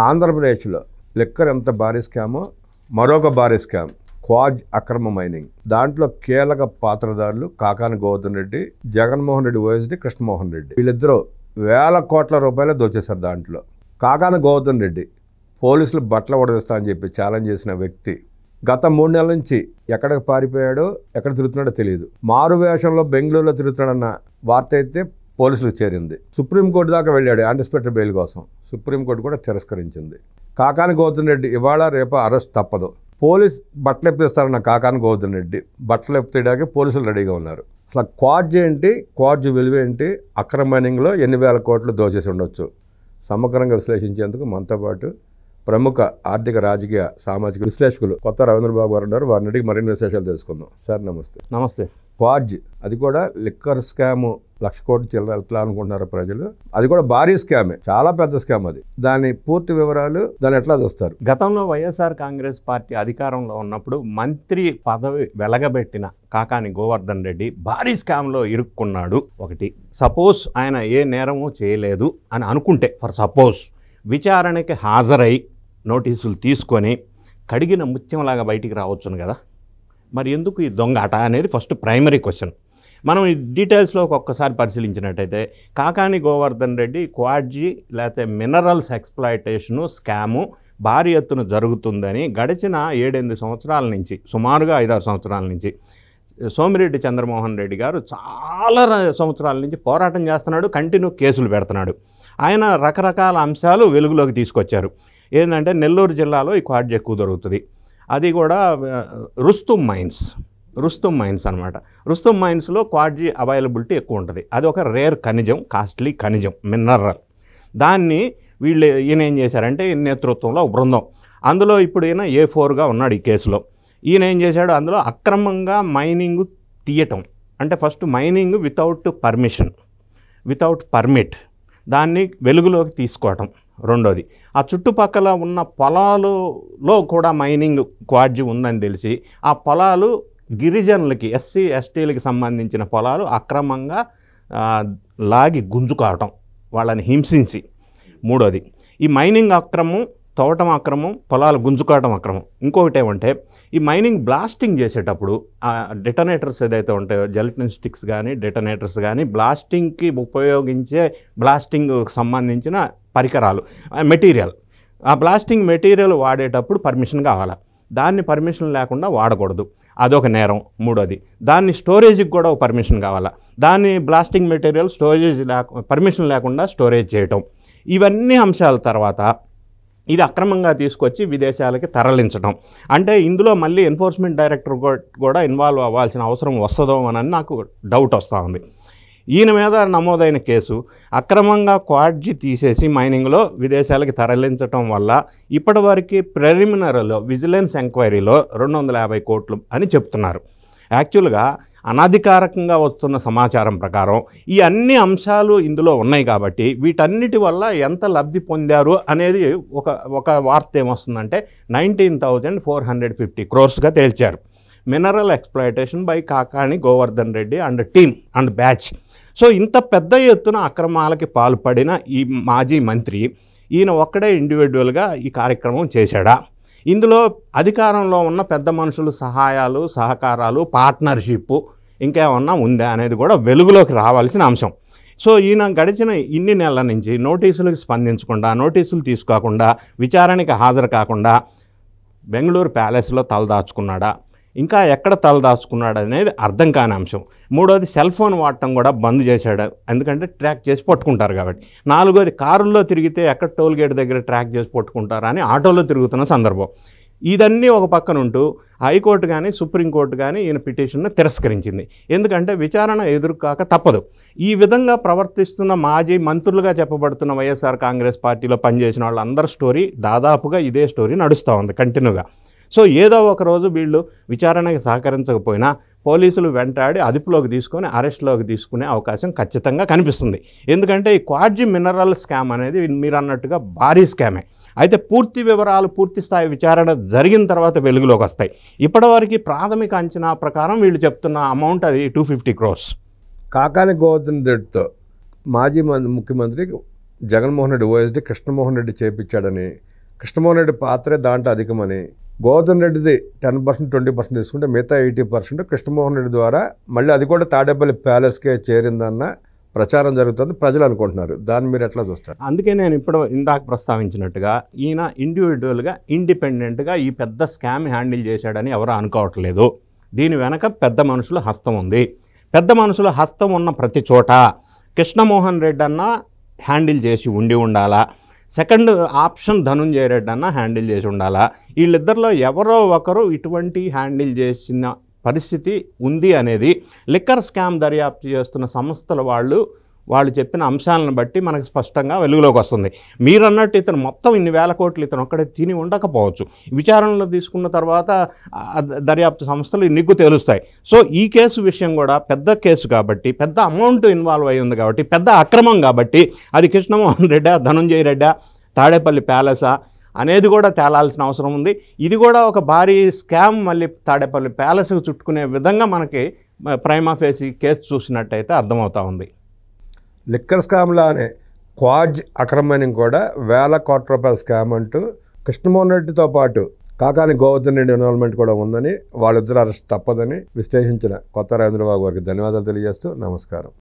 ఆంధ్రప్రదేశ్లో లిక్కర్ ఎంత భారీ స్కామో మరొక భారీ స్కామ్ క్వాజ్ అక్రమ మైనింగ్. దాంట్లో కీలక పాత్రధారులు కాకాని గోవర్ధన్ రెడ్డి, జగన్మోహన్ రెడ్డి ఓఎస్డి కృష్ణమోహన్ రెడ్డి. వీళ్ళిద్దరూ వేల కోట్ల రూపాయలు దోచేశారు. దాంట్లో కాకాని గోవర్ధన్ రెడ్డి పోలీసులు బట్టలు ఉడదీస్తా అని చెప్పి ఛాలెంజ్ చేసిన వ్యక్తి గత 3 నెలల నుంచి ఎక్కడికి పారిపోయాడో, ఎక్కడ తిరుగుతున్నాడో తెలియదు. మారు వేషంలో బెంగళూరులో తిరుగుతున్నాడన్న వార్త అయితే పోలీసులకు చేరింది. సుప్రీంకోర్టు దాకా వెళ్ళాడు యాంటిసిపేటరీ బెయిల్ కోసం. సుప్రీంకోర్టు కూడా తిరస్కరించింది. కాకాని గోవర్ధన్ రెడ్డి ఇవాళ రేపు అరెస్ట్ తప్పదు. పోలీస్ బట్టలు ఎప్పిస్తారన్న కాకాని గోవర్ధన్ రెడ్డి బట్టలు ఎప్పుతేయడానికి పోలీసులు రెడీగా ఉన్నారు. అసలు క్వాజ్ ఏంటి, క్వాజ్ విలువ ఏంటి, అక్రమ మైనింగ్లో ఎన్ని వేల కోట్లు దోచేసి ఉండొచ్చు, సమగ్రంగా విశ్లేషించేందుకు మనతో పాటు ప్రముఖ ఆర్థిక, రాజకీయ, సామాజిక విశ్లేషకులు కొత్త రవీంద్రబాబు గారు ఉన్నారు. వారిని అడిగి మరిన్ని విశేషాలు తెలుసుకుందాం. సార్ నమస్తే. నమస్తే. క్వాజ్ అది కూడా లిక్కర్ స్కామ్, 1,00,000 కోట్లు చిల్లర అనుకుంటున్నారు ప్రజలు. అది కూడా భారీ స్కామే, చాలా పెద్ద స్కామ్. అది దాని పూర్తి వివరాలు, దాన్ని ఎట్లా చూస్తారు? గతంలో వైఎస్ఆర్ కాంగ్రెస్ పార్టీ అధికారంలో ఉన్నప్పుడు మంత్రి పదవి వెలగబెట్టిన కాకాని గోవర్ధన్ రెడ్డి భారీ స్కామ్లో ఇరుక్కున్నాడు. ఒకటి, సపోజ్ ఆయన ఏ నేరము చేయలేదు అని అనుకుంటే, ఫర్ సపోజ్ విచారణకి హాజరై నోటీసులు తీసుకొని కడిగిన ముత్యంలాగా బయటికి రావచ్చును కదా. మరి ఎందుకు ఈ దొంగాట అనేది ఫస్ట్ ప్రైమరీ క్వశ్చన్. మనం ఈ డీటెయిల్స్లోకి ఒక్కసారి పరిశీలించినట్టయితే కాకాని గోవర్ధన్ రెడ్డి క్వాడ్జీ లేకపోతే మినరల్స్ ఎక్స్ప్లాయిటేషను స్కాము భారీ ఎత్తున జరుగుతుందని గడిచిన 7-8 సంవత్సరాల నుంచి, సుమారుగా 5-6 సంవత్సరాల నుంచి సోమిరెడ్డి చంద్రమోహన్ రెడ్డి గారు చాలా సంవత్సరాల నుంచి పోరాటం చేస్తున్నాడు, కంటిన్యూ కేసులు పెడుతున్నాడు. ఆయన రకరకాల అంశాలు వెలుగులోకి తీసుకొచ్చారు. ఏంటంటే నెల్లూరు జిల్లాలో ఈ క్వాడ్జీ ఎక్కువ దొరుకుతుంది. అది కూడా రుస్తుమ్ మైన్స్ అనమాట. రుస్తుమ్ మైన్స్లో క్వాడ్జీ అవైలబిలిటీ ఎక్కువ ఉంటుంది. అది ఒక రేర్ ఖనిజం, కాస్ట్లీ ఖనిజం, మినరల్. దాన్ని ఈయన ఏం చేశారంటే, ఈ నేతృత్వంలో బృందం, అందులో ఇప్పుడు ఈయన A4గా ఉన్నాడు ఈ కేసులో. ఈయన ఏం చేశాడు, అందులో అక్రమంగా మైనింగ్ తీయటం, అంటే ఫస్ట్ మైనింగ్ వితౌట్ పర్మిట్ దాన్ని వెలుగులోకి తీసుకోవటం. రెండోది, ఆ చుట్టుపక్కల ఉన్న పొలాలలో కూడా మైనింగ్ క్వాడ్జీ ఉందని తెలిసి ఆ పొలాలు గిరిజనులకి, SC STలకి సంబంధించిన పొలాలు అక్రమంగా లాగి గుంజుకోవటం, వాళ్ళని హింసించి. మూడోది, ఈ మైనింగ్ అక్రమం, తవ్వటం అక్రమం, పొలాలు గుంజుకోవటం అక్రమం. ఇంకొకటి ఏమంటే, ఈ మైనింగ్ బ్లాస్టింగ్ చేసేటప్పుడు ఆ డెటనేటర్స్ ఏదైతే ఉంటాయో, జెలటిన్ స్టిక్స్ కానీ డెటనేటర్స్ కానీ, బ్లాస్టింగ్కి ఉపయోగించే బ్లాస్టింగ్ సంబంధించిన పరికరాలు, మెటీరియల్, ఆ బ్లాస్టింగ్ మెటీరియల్ వాడేటప్పుడు పర్మిషన్ కావాలా, దాన్ని పర్మిషన్ లేకుండా వాడకూడదు, అదొక నేరం. మూడోది, దాన్ని స్టోరేజ్కి కూడా ఒక పర్మిషన్ కావాలా, దాన్ని బ్లాస్టింగ్ మెటీరియల్ పర్మిషన్ లేకుండా స్టోరేజ్ చేయటం. ఇవన్నీ అంశాల తర్వాత ఇది అక్రమంగా తీసుకొచ్చి విదేశాలకి తరలించడం. అంటే ఇందులో మళ్ళీ ఎన్ఫోర్స్మెంట్ డైరెక్టర్ కూడా ఇన్వాల్వ్ అవ్వాల్సిన అవసరం వస్తుందో అని నాకు డౌట్ వస్తూ ఉంది. ఈయన మీద నమోదైన కేసు అక్రమంగా క్వాడ్జీ తీసేసి మైనింగ్లో విదేశాలకి తరలించడం వల్ల ఇప్పటివరకు ప్రిలిమినరీలో విజిలెన్స్ ఎంక్వైరీలో 250 కోట్లు అని చెప్తున్నారు. యాక్చువల్గా అనధికారికంగా వస్తున్న సమాచారం ప్రకారం ఈ అన్ని అంశాలు ఇందులో ఉన్నాయి కాబట్టి వీటన్నిటి వల్ల ఎంత లబ్ధి పొందారు అనేది ఒక వార్త ఏమొస్తుందంటే 19,450 crores తేల్చారు. Mineral exploitation by Kakani Govardhan Reddy and team and batch. So ఇంత పెద్ద ఎత్తున అక్రమాలకి పాల్పడిన ఈ మాజీ మంత్రి ఈయన ఒక్కడే ఇండివిజువల్గా ఈ కార్యక్రమం చేశాడా? ఇందులో అధికారంలో ఉన్న పెద్ద మనుషులు సహాయాలు, సహకారాలు, పార్ట్నర్షిప్ ఇంకేమన్నా ఉందా అనేది కూడా వెలుగులోకి రావాల్సిన అంశం. సో ఈయన గడిచిన ఇన్ని నెలల నుంచి నోటీసులకు స్పందించకుండా, నోటీసులు తీసుకోకుండా, విచారణకి హాజరు కాకుండా బెంగళూరు ప్యాలెస్లో తలదాచుకున్నాడా, ఇంకా ఎక్కడ తలదాచుకున్నాడు అనేది అర్థం కాని అంశం. మూడోది, సెల్ ఫోన్ వాడటం కూడా బంద్ చేశాడు, ఎందుకంటే ట్రాక్ చేసి పట్టుకుంటారు కాబట్టి. నాలుగోది, కారుల్లో తిరిగితే ఎక్కడ టోల్ గేట్ దగ్గర ట్రాక్ చేసి పట్టుకుంటారా అని ఆటోలో తిరుగుతున్న సందర్భం. ఇదన్నీ ఒక పక్కన ఉంటూ హైకోర్టు కానీ సుప్రీంకోర్టు కానీ ఈయన పిటిషన్ను తిరస్కరించింది. ఎందుకంటే విచారణ ఎదురుకాక తప్పదు. ఈ విధంగా ప్రవర్తిస్తున్న మాజీ మంత్రులుగా చెప్పబడుతున్న వైఎస్ఆర్ కాంగ్రెస్ పార్టీలో పనిచేసిన వాళ్ళందరి స్టోరీ దాదాపుగా ఇదే స్టోరీ నడుస్తూ ఉంది కంటిన్యూగా. సో ఏదో ఒక రోజు వీళ్ళు విచారణకి సహకరించకపోయినా పోలీసులు వెంటాడి అదుపులోకి తీసుకొని అరెస్ట్లోకి తీసుకునే అవకాశం ఖచ్చితంగా కనిపిస్తుంది. ఎందుకంటే ఈ క్వాడ్జీ మినరల్ స్కామ్ అనేది మీరు అన్నట్టుగా భారీ స్కామే. అయితే పూర్తి వివరాలు, పూర్తి స్థాయి విచారణ జరిగిన తర్వాత వెలుగులోకి వస్తాయి. ఇప్పటివరకు ప్రాథమిక అంచనా ప్రకారం వీళ్ళు చెప్తున్న అమౌంట్ అది 250 crores. కాకాని గోవర్ధన్ రెడ్డితో మాజీ ముఖ్యమంత్రి జగన్మోహన్ రెడ్డి ఓఎస్డి కృష్ణమోహన్ రెడ్డి చేపించాడని, కృష్ణమోహన్ రెడ్డి పాత్రే దాంట్లో అధికమని, గోవర్ధన్ రెడ్డిది 10% 20% తీసుకుంటే మిగతా 80% కృష్ణమోహన్ రెడ్డి ద్వారా మళ్ళీ అది కూడా తాడేపల్లి ప్యాలెస్కే చేరిందన్న ప్రచారం జరుగుతుంది, ప్రజలు అనుకుంటున్నారు. దాన్ని మీరు ఎట్లా చూస్తారు? అందుకే నేను ఇప్పుడు ఇందాక ప్రస్తావించినట్టుగా ఈయన ఇండివిజువల్గా ఇండిపెండెంట్గా ఈ పెద్ద స్కామ్ హ్యాండిల్ చేశాడని ఎవరు అనుకోవట్లేదు. దీని వెనక పెద్ద మనుషుల హస్తం ఉంది. పెద్ద మనుషుల హస్తం ఉన్న ప్రతి చోట కృష్ణమోహన్ రెడ్డి అన్న హ్యాండిల్ చేసి ఉండాలా, సెకండ్ ఆప్షన్ ధనుంజయ రెడ్డి అన్న హ్యాండిల్ చేసి ఉండాలా. వీళ్ళిద్దరిలో ఎవరో ఒకరు ఇటువంటి హ్యాండిల్ చేసిన పరిస్థితి ఉంది అనేది లిక్కర్ స్కామ్ దర్యాప్తు చేస్తున్న సంస్థల వాళ్ళు చెప్పిన అంశాలను బట్టి మనకు స్పష్టంగా వెలుగులోకి వస్తుంది. మీరన్నట్టు ఇతను మొత్తం ఇన్ని వేల కోట్లు ఇతను ఒక్కడే తిని ఉండకపోవచ్చు. విచారణలో తీసుకున్న తర్వాత దర్యాప్తు సంస్థలు నిగ్గు తేలుస్తాయి. సో ఈ కేసు విషయం కూడా పెద్ద కేసు కాబట్టి, పెద్ద అమౌంట్ ఇన్వాల్వ్ అయి ఉంది కాబట్టి, పెద్ద అక్రమం కాబట్టి, అది కృష్ణమోహన్ రెడ్డా, ధనుంజయ రెడ్డా, తాడేపల్లి ప్యాలెసా అనేది కూడా తేలాల్సిన అవసరం ఉంది. ఇది కూడా ఒక భారీ స్కామ్ మళ్ళీ తాడేపల్లి ప్యాలెస్కు చుట్టుకునే విధంగా మనకి ప్రైమా ఫేసి కేసు చూసినట్టయితే అర్థమవుతా ఉంది. లిక్కర్ స్కామ్లానే క్వాజ్ అక్రమమైనింగ్ కూడా వేల కోట్ల రూపాయల స్కామ్ అంటూ కృష్ణమోహన్ రెడ్డితో పాటు కాకాని గోవర్ధన్ రెడ్డి ఇన్వాల్వ్మెంట్ కూడా ఉందని, వాళ్ళిద్దరు అరెస్ట్ తప్పదని విశ్లేషించిన కొత్త రవీంద్రబాబు గారికి ధన్యవాదాలు తెలియజేస్తూ నమస్కారం.